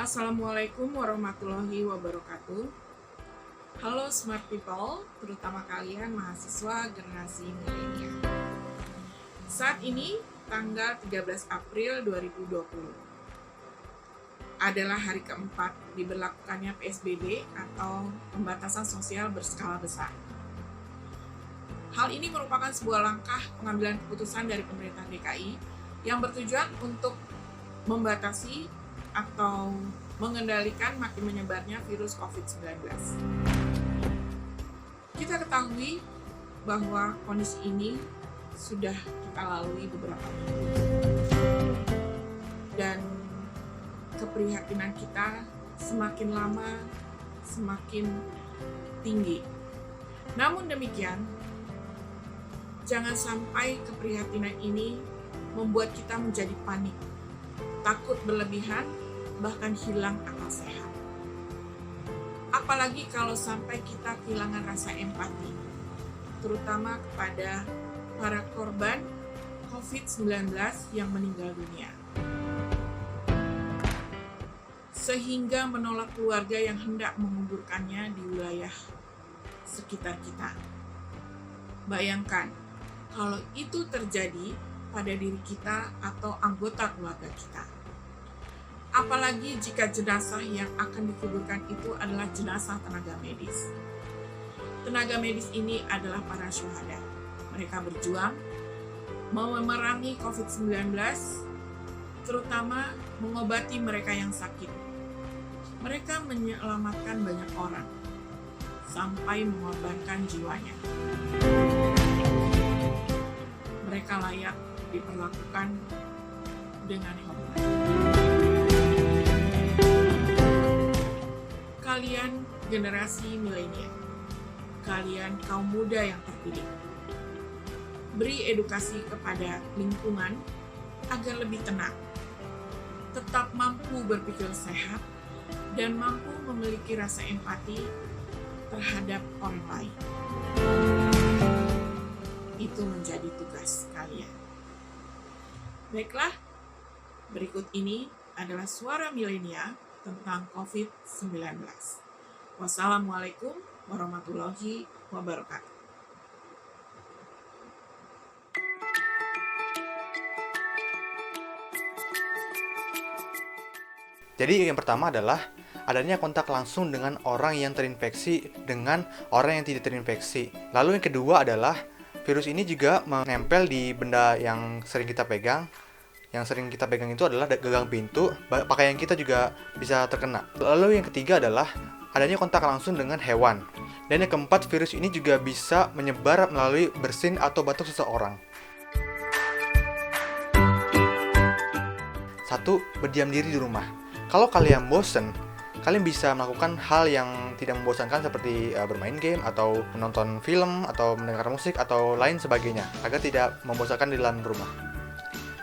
Assalamualaikum warahmatullahi wabarakatuh. Halo smart people, terutama kalian mahasiswa generasi milenial. Saat ini tanggal 13 April 2020 adalah hari keempat diberlakukannya PSBB atau pembatasan sosial berskala besar. Hal ini merupakan sebuah langkah pengambilan keputusan dari pemerintah DKI yang bertujuan untuk membatasi atau mengendalikan makin menyebarnya virus COVID-19. Kita ketahui bahwa kondisi ini sudah kita lalui beberapa minggu. Dan keprihatinan kita semakin lama semakin tinggi. Namun demikian, jangan sampai keprihatinan ini membuat kita menjadi panik, takut berlebihan, bahkan hilang akal sehat. Apalagi kalau sampai kita kehilangan rasa empati, terutama kepada para korban COVID-19 yang meninggal dunia. Sehingga menolak keluarga yang hendak menguburkannya di wilayah sekitar kita. Bayangkan, kalau itu terjadi pada diri kita atau anggota keluarga kita. Apalagi jika jenazah yang akan dikuburkan itu adalah jenazah tenaga medis. Tenaga medis ini adalah para syuhada. Mereka berjuang memerangi COVID-19, terutama mengobati mereka yang sakit. Mereka menyelamatkan banyak orang, sampai mengorbankan jiwanya. Mereka layak diperlakukan dengan hormat. Kalian generasi milenial, kalian kaum muda yang terpilih, beri edukasi kepada lingkungan agar lebih tenang, tetap mampu berpikir sehat, dan mampu memiliki rasa empati terhadap orang lain. Itu menjadi tugas kalian. Baiklah, berikut ini adalah suara milenial tentang COVID-19. Wassalamualaikum warahmatullahi wabarakatuh. Jadi yang pertama adalah adanya kontak langsung dengan orang yang terinfeksi dengan orang yang tidak terinfeksi. Lalu yang kedua adalah virus ini juga menempel di benda yang sering kita pegang. Yang sering kita pegang itu adalah gagang pintu, pakaian kita juga bisa terkena. Lalu yang ketiga adalah adanya kontak langsung dengan hewan. Dan yang keempat, virus ini juga bisa menyebar melalui bersin atau batuk seseorang. 1. Berdiam diri di rumah. Kalau kalian bosen, kalian bisa melakukan hal yang tidak membosankan seperti bermain game atau menonton film atau mendengar musik atau lain sebagainya agar tidak membosankan di dalam rumah.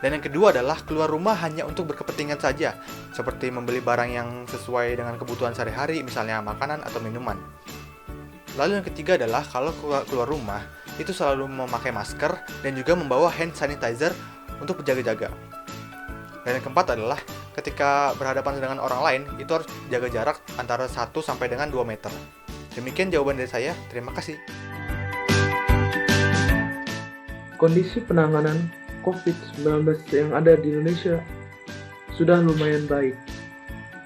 Dan yang kedua adalah keluar rumah hanya untuk berkepentingan saja, seperti membeli barang yang sesuai dengan kebutuhan sehari-hari, misalnya makanan atau minuman. Lalu yang ketiga adalah kalau keluar rumah, itu selalu memakai masker dan juga membawa hand sanitizer untuk berjaga-jaga. Dan yang keempat adalah ketika berhadapan dengan orang lain, itu harus jaga jarak antara 1 sampai dengan 2 meter. Demikian jawaban dari saya, terima kasih. Kondisi penanganan COVID-19 yang ada di Indonesia sudah lumayan baik.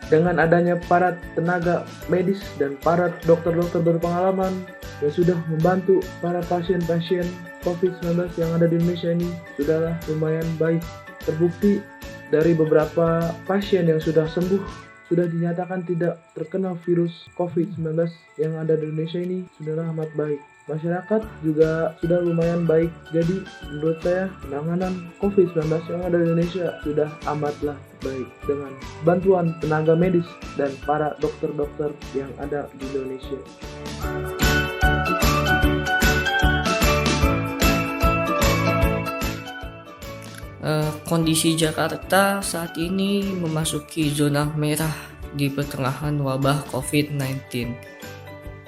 Dengan adanya para tenaga medis dan para dokter-dokter berpengalaman yang sudah membantu para pasien-pasien COVID-19 yang ada di Indonesia ini sudahlah lumayan baik. Terbukti dari beberapa pasien yang sudah sembuh, sudah dinyatakan tidak terkena virus COVID-19 yang ada di Indonesia ini sudahlah amat baik. Masyarakat juga sudah lumayan baik. Jadi menurut saya penanganan COVID-19 yang ada di Indonesia sudah amatlah baik dengan bantuan tenaga medis dan para dokter-dokter yang ada di Indonesia. Kondisi Jakarta saat ini memasuki zona merah di pertengahan wabah COVID-19.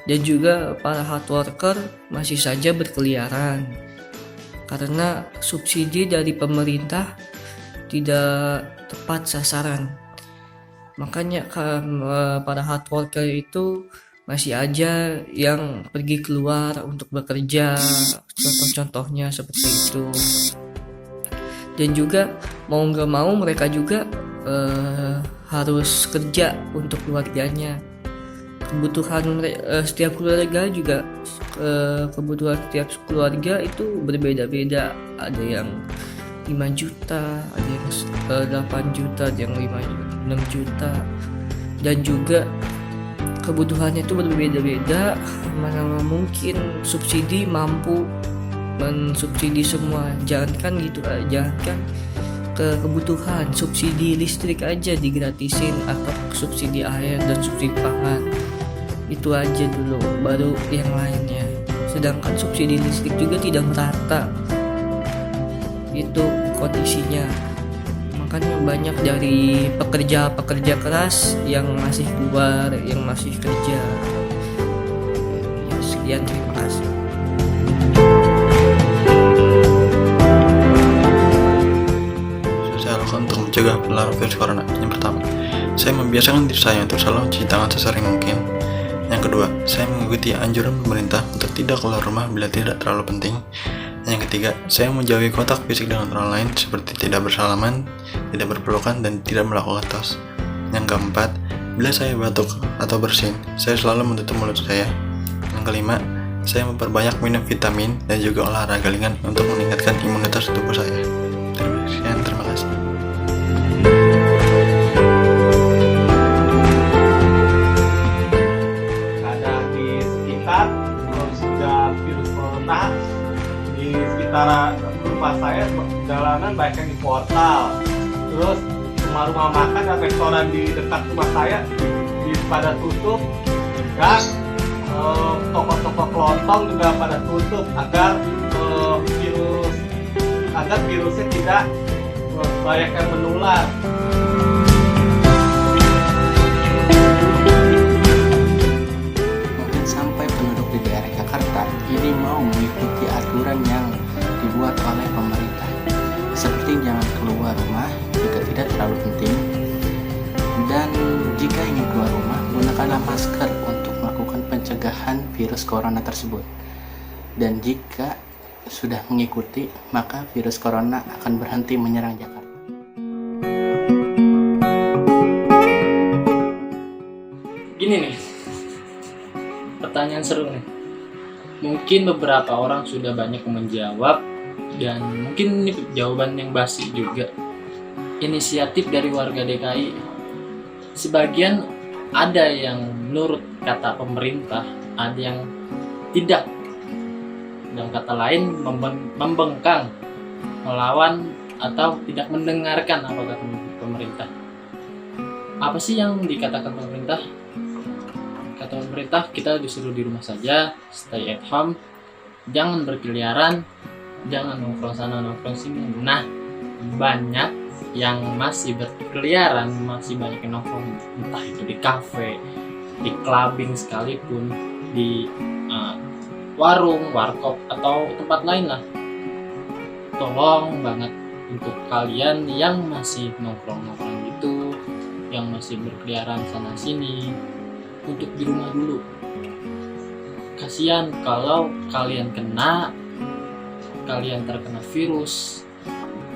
Dan juga para hard worker masih saja berkeliaran karena subsidi dari pemerintah tidak tepat sasaran. Makanya kan para hard worker itu masih aja yang pergi keluar untuk bekerja, contoh-contohnya seperti itu. Dan juga mau nggak mau mereka juga harus kerja untuk keluarganya. Kebutuhan setiap keluarga juga kebutuhan setiap keluarga itu berbeda-beda. Ada yang 5 juta, ada yang 8 juta, ada yang 6 juta. Dan juga kebutuhannya itu berbeda-beda. Mana mungkin subsidi mampu mensubsidi semua. Jangankan gitu, jangankan ke kebutuhan, subsidi listrik aja digratisin, atau subsidi air dan subsidi pangan. Itu aja dulu, baru yang lainnya. Sedangkan subsidi listrik juga tidak merata. Itu kondisinya. Makanya banyak dari pekerja-pekerja keras yang masih keluar, yang masih kerja. Ya, sekian, terima kasih. Saya lakukan untuk mencegah penularan virus corona. Yang pertama, saya membiasakan diri saya untuk selalu mencuci tangan sesering mungkin. Yang kedua, saya mengikuti anjuran pemerintah untuk tidak keluar rumah bila tidak terlalu penting. Yang ketiga, saya menjauhi kontak fisik dengan orang lain seperti tidak bersalaman, tidak berpelukan, dan tidak melakukan tos. Yang keempat, bila saya batuk atau bersin, saya selalu menutup mulut saya. Yang kelima, saya memperbanyak minum vitamin dan juga olahraga ringan untuk meningkatkan imunitas tubuh saya. Terima kasih. Ada di sekitar sudah virus corona di sekitar rumah saya, jalanan banyak yang di portal, terus rumah-rumah makan dan restoran di dekat rumah saya pada tutup, dan toko-toko kelontong juga pada tutup agar virusnya tidak banyak yang menular. Mungkin sampai penduduk di daerah Jakarta ini mau mengikuti aturan yang dibuat oleh pemerintah, seperti jangan keluar rumah jika tidak terlalu penting, dan jika ingin keluar rumah gunakanlah masker untuk melakukan pencegahan virus corona tersebut. Dan jika sudah mengikuti, maka virus corona akan berhenti menyerang Jakarta. Gini nih, pertanyaan seru nih. Mungkin beberapa orang sudah banyak menjawab, dan mungkin ini jawaban yang basi juga. Inisiatif dari warga DKI, sebagian ada yang menurut kata pemerintah, ada yang tidak. Dengan kata lain, membengkang, melawan, atau tidak mendengarkan apa kata pemerintah. Apa sih yang dikatakan pemerintah? Kata pemerintah, kita disuruh di rumah saja, stay at home, jangan berkeliaran, jangan nongkrong sana nongkrong sini. Nah, banyak yang masih berkeliaran, masih banyak yang nongkrong, entah itu di kafe, di clubbing sekalipun, di warung, warkop, atau tempat lain lah. Tolong banget untuk kalian yang masih nongkrong-nongkrong gitu, yang masih berkeliaran sana sini, untuk di rumah dulu. Kasihan kalau kalian terkena virus,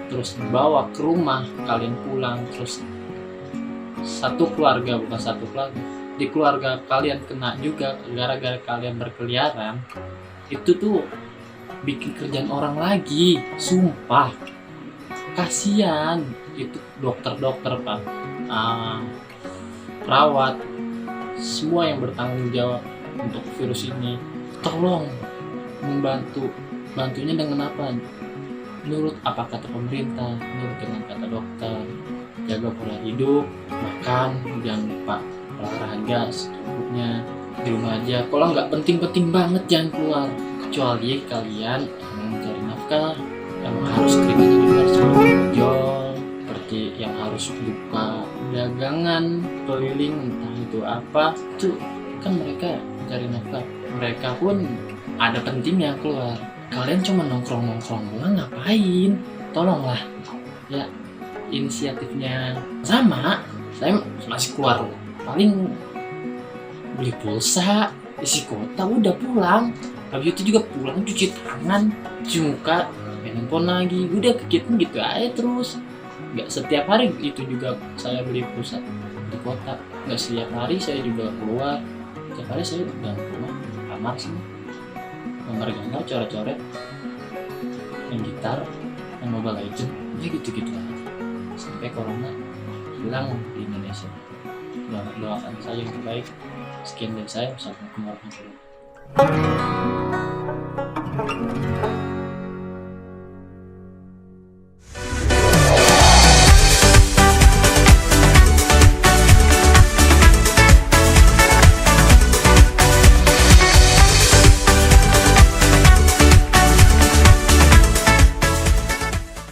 terus dibawa ke rumah, kalian pulang, terus satu keluarga, bukan satu keluarga, di keluarga kalian kena juga gara-gara kalian berkeliaran. Itu tuh bikin kerjaan orang lagi, sumpah. Kasihan itu dokter-dokter, Pak, perawat, semua yang bertanggung jawab untuk virus ini. Tolong bantunya dengan apa? Menurut apa kata pemerintah, menurut dengan kata dokter. Jaga pola hidup, makan, jangan lupa olahraga secukupnya, di rumah aja. Kalau nggak penting-penting banget jangan keluar, kecuali kalian yang mencari nafkah, yang harus kerja di luar sebelum jual, seperti yang harus buka dagangan keliling, entah itu apa, itu kan mereka mencari nafkah. Mereka pun ada pentingnya keluar. Kalian cuma nongkrong-nongkrong doang, ngapain? Tolonglah ya, inisiatifnya sama saya masih keluar paling beli pulsa, isi kota, udah pulang. Habis itu juga pulang cuci tangan, cuci muka, main handphone lagi, udah kegiatan gitu aja terus. Nggak setiap hari itu juga saya beli pulsa di kota, nggak setiap hari saya juga keluar. Setiap hari saya udah keluar kamar sih, gambar-gambar, coret-coret, main gitar, main Mobile Legends, ya gitu-gitu aja sampai corona hilang di Indonesia. Doakan saya yang terbaik. Sekian dari saya, assalamualaikum warahmatullahi wabarakatuh.